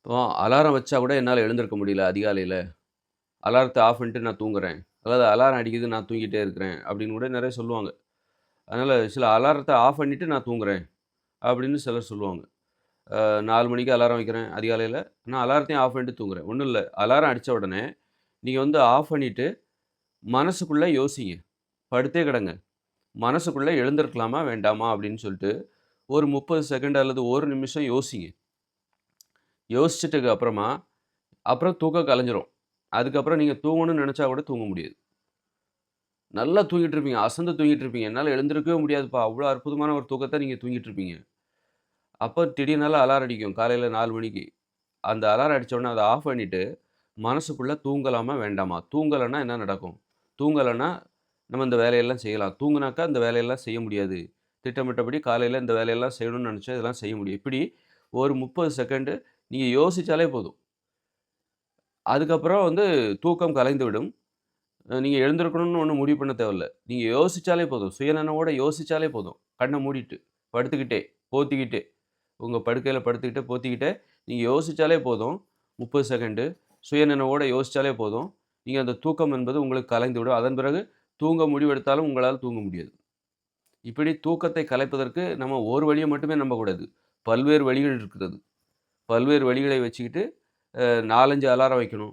இப்போ அலாரம் வச்சா கூட என்னால எழுந்திருக்க முடியல அதிகாலையில. அலாரத்த ஆஃப் பண்ணிட்டு நான் தூங்குறேன். அதாவது அலாரம் அடிக்குது நான் தூங்கிட்டே இருக்கிறேன் அப்படின்னு கூட நெறைய சொல்லுவாங்க. அதனால சில அலாரத்த ஆஃப் பண்ணிட்டு நான் தூங்குறேன் அப்படின்னு சிலர் சொல்லுவாங்க. 4 மணிக்கு அலாரம் வைக்கிறேன் அதிகாலையில. நான் அலாரத்தையும் ஆஃப் பண்ணிட்டு தூங்குறேன். ஒண்ணும் இல்ல. அலாரம் அடிச்ச உடனே நீங்க வந்து ஆஃப் பண்ணிட்டு மனசுக்குள்ள யோசிங்க. படுத்தே கிடங்க. மனசுக்குள்ள எழுந்திருக்கலாமா வேண்டாமா அப்படின்னு சொல்லிட்டு ஒரு 30 செகண்ட் அல்லது 1 நிமிஷம் யோசிங்க. யோசிச்சதுக்கு அப்புறமா அப்புறம் தூக்கம் கலைஞ்சிரும். அதுக்கப்புறம் நீங்க தூங்கணும்னு நெனச்சா கூட தூங்க முடியாது. நல்லா தூங்கிட்டு இருப்பீங்க. அசந்து தூங்கிட்டு இருப்பீங்க. என்னால எழுந்திருக்கவே முடியாதுப்பா. அவ்ளோ அற்புதமான ஒரு தூக்கத்த நீங்க தூங்கிட்டு இருப்பீங்க. அப்ப திடீர்னால அலாரம் அடிக்கும். காலையில 4 மணிக்கு. அந்த அலாரம் அடிச்ச உடனே அத ஆஃப் பண்ணிட்டு, மனசுக்குள்ள தூங்கலாமா? வேண்டாமா? தூங்கலன்னா என்ன நடக்கும்? தூங்கலன்னா, நம்ம இந்த வேலையெல்லாம் செய்யலாம். தூங்குனாக்கா இந்த வேலையெல்லாம் செய்ய முடியாது. திட்டமிட்டபடி காலையில இந்த வேலையெல்லாம் செய்யணும்னு நெனச்சா இதெல்லாம் செய்ய முடியும். இப்படி ஒரு 30 செகண்டு நீங்க யோசிச்சாலே போதும். அதுக்கப்புறம் வந்து தூக்கம் கலைந்துவிடும். நீங்க எழுந்திருக்கணும்னு ஒண்ணும் முடிவு பண்ண தேவையில்ல. நீங்க யோசிச்சாலே போதும். சுயநனவோட யோசிச்சாலே போதும். கண்ண மூடிட்டு, படுத்துக்கிட்டே, போத்திக்கிட்டே, உங்க படுக்கையில படுத்துக்கிட்டு, போத்திக்கிட்டே, நீங்க யோசிச்சாலே போதும். 30 செகண்டு சுயநினைவோட யோசிச்சாலே போதும். நீங்க அந்த தூக்கம் என்பது உங்களுக்கு கலைந்துவிடும். அதன் பிறகு தூங்க முடிவெடுத்தாலும் உங்களால் தூங்க முடியாது. இப்படி தூக்கத்தை கலைப்பதற்கு நம்ம ஒரு வழிய மட்டுமே நம்பக்கூடாது. பல்வேறு வழிகள் இருக்கிறது. பல்வேறு வழிகளை வச்சுக்கிட்டு 4, 5 அலாரம் வைக்கணும்.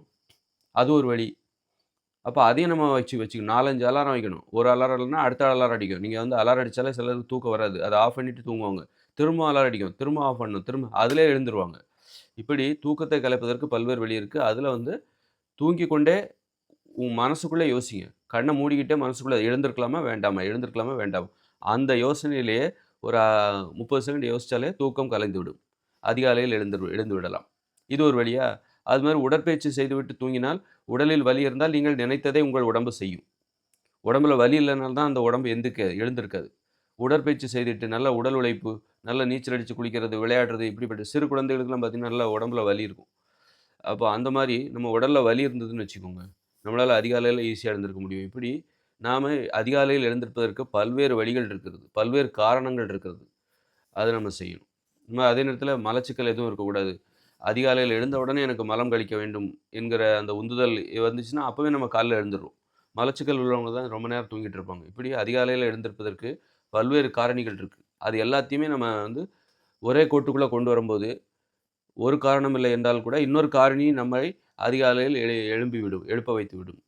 அது ஒரு வழி. அப்ப அதையும் நம்ம வச்சுக்கணும். 4, 5 அலாரம் வைக்கணும். ஒரு அலாரம் இல்லன்னா, அடுத்த அலாரம் அடிக்கும். நீங்க வந்து அலாரம் அடிச்சாலே சிலருக்கு தூக்கம் வராது. அத ஆஃப் பண்ணிட்டு தூங்குவாங்க. திரும்ப அலாரம் அடிக்கும். திரும்ப ஆஃப் பண்ணணும். திரும்ப அதிலேயே எழுந்துருவாங்க. இப்படி தூக்கத்தை கலைப்பதற்கு பல்வேறு வழி இருக்கு. அதுல வந்து தூங்கிக் கொண்டே உன் மனசுக்குள்ள யோசிங்க. கண்ண மூடிக்கிட்டே மனசுக்குள்ள எழுந்திருக்கலாமா? வேண்டாமா? எழுந்திருக்கலாமா? வேண்டாமா? அந்த யோசனையிலேயே ஒரு 30 செகண்ட் யோசிச்சாலே தூக்கம் கலைந்துவிடும். அதிகாலையில் எழுந்து விடலாம். இது ஒரு வழியா? அது மாரி உடற்பயிற்சி செய்துவிட்டு தூங்கினால், உடலில் வலி இருந்தால் நீங்கள் நினைத்ததை உங்கள் உடம்பு செய்யும். உடம்புல வலி இல்லனால தான் அந்த உடம்பு எழுந்திருக்காது. உடற்பயிற்சி செய்துட்டு, நல்ல உடல் உழைப்பு, நல்ல நீச்சல் அடிச்சு குளிக்கிறது, விளையாடுறது இப்படிப்பட்ட சிறு குழந்தைகளுக்கெல்லாம் பார்த்தீங்கன்னா, நல்லா உடம்புல வலி இருக்கும். அப்போ அந்த மாரி நம்ம உடல்ல வலி இருந்ததுன்னு வச்சுக்கோங்க, நம்மளால அதிகாலையில ஈஸியா எழுந்திருக்க முடியும். இப்படி நாம அதிகாலையில் எழுந்திருப்பதற்கு பல்வேறு வழிகள் இருக்கிறது. பல்வேறு காரணங்கள் இருக்கிறது. அத நம்ம செய்யணும். அதே நேரத்தில மலச்சிக்கல் எதுவும் இருக்கக்கூடாது. அதிகாலையில எழுந்த உடனே எனக்கு மலம் கழிக்க வேண்டும் என்கிற அந்த உந்துதல் வந்துச்சுன்னா, அப்பவே நம்ம காலைல எழுந்துருவோம். மலச்சிக்கல் உள்ளவங்க தான் ரொம்ப நேரம் தூங்கிட்டு இருப்பாங்க. இப்படி அதிகாலையில எழுந்திருப்பதற்கு பல்வேறு காரணிகள் இருக்கு. அது எல்லாத்தையுமே நம்ம வந்து ஒரே கோட்டுக்குள்ள கொண்டு வரும்போது, ஒரு காரணம் இல்லை என்றால் கூட, இன்னொரு காரணி நம்மை அதிகாலையில் எழுப்ப வைத்துவிடும்.